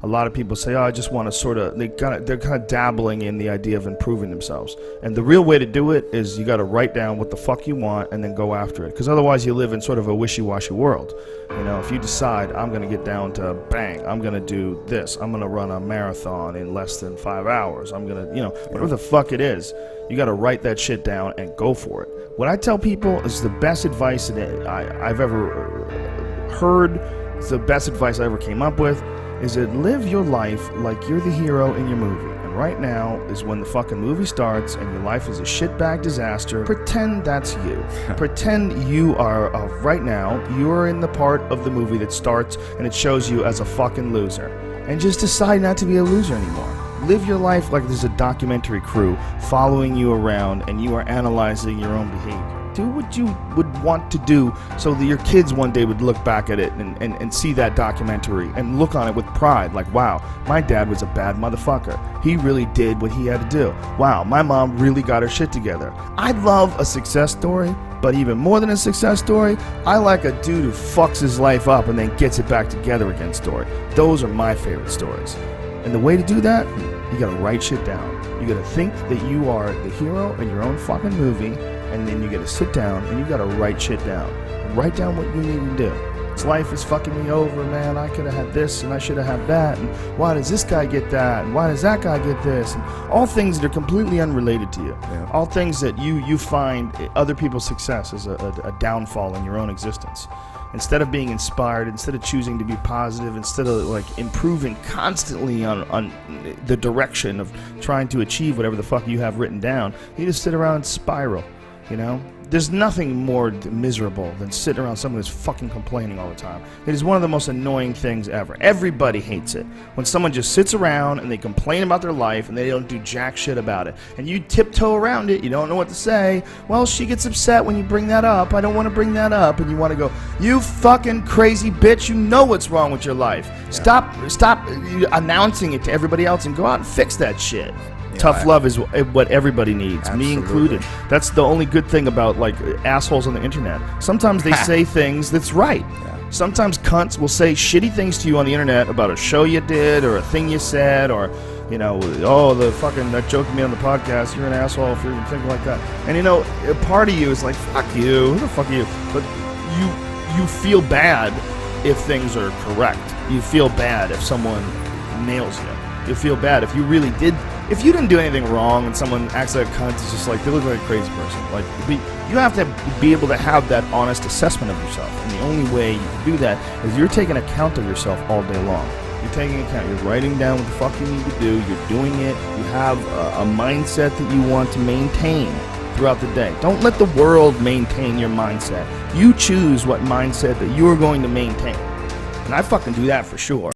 A lot of people say, oh, I just want to sort of, they're kind of dabbling in the idea of improving themselves. And the real way to do it is you got to write down what the fuck you want and then go after it. Because otherwise you live in sort of a wishy-washy world. You know, if you decide, I'm going to get down to bang, I'm going to do this, I'm going to run a marathon in less than 5 hours, I'm going to, you know, whatever the fuck it is, you got to write that shit down and go for it. What I tell people is the best advice that I've ever heard, it's the best advice I ever came up with, is that live your life like you're the hero in your movie. And right now is when the fucking movie starts and your life is a shitbag disaster. Pretend that's you. Pretend you are, right now, you're in the part of the movie that starts and it shows you as a fucking loser. And just decide not to be a loser anymore. Live your life like there's a documentary crew following you around and you are analyzing your own behavior. Do what you would want to do so that your kids one day would look back at it and see that documentary and look on it with pride. Like, wow, my dad was a bad motherfucker. He really did what he had to do. Wow, my mom really got her shit together. I love a success story, but even more than a success story, I like a dude who fucks his life up and then gets it back together again story. Those are my favorite stories. And the way to do that, you gotta write shit down. You gotta think that you are the hero in your own fucking movie, and then you gotta sit down and you gotta write shit down. Write down what you need to do. This life is fucking me over, man. I could have had this and I should have had that. And why does this guy get that? And why does that guy get this? And all things that are completely unrelated to you. Yeah. All things that you find other people's success is a downfall in your own existence. Instead of being inspired, instead of choosing to be positive, instead of like improving constantly on the direction of trying to achieve whatever the fuck you have written down, you just sit around and spiral. You know, there's nothing more miserable than sitting around someone who's fucking complaining all the time. It is one of the most annoying things ever. Everybody hates it. When someone just sits around and they complain about their life and they don't do jack shit about it. And you tiptoe around it, you don't know what to say. Well, she gets upset when you bring that up. I don't want to bring that up. And you want to go, you fucking crazy bitch, you know what's wrong with your life. Yeah. Stop announcing it to everybody else and go out and fix that shit. Tough love is what everybody needs, absolutely. Me included. That's the only good thing about like assholes on the internet. Sometimes they say things that's right. Yeah. Sometimes cunts will say shitty things to you on the internet about a show you did or a thing you said or, you know, oh, that joke me on the podcast, you're an asshole if you're even thinking like that. And you know, a part of you is like, fuck you, who the fuck are you? But you feel bad if things are correct. You feel bad if someone nails you. You feel bad if you really did. If you didn't do anything wrong and someone acts like a cunt, it's just like, they look like a crazy person. Like, you have to be able to have that honest assessment of yourself. And the only way you can do that is you're taking account of yourself all day long. You're taking account. You're writing down what the fuck you need to do. You're doing it. You have a mindset that you want to maintain throughout the day. Don't let the world maintain your mindset. You choose what mindset that you're going to maintain. And I fucking do that for sure.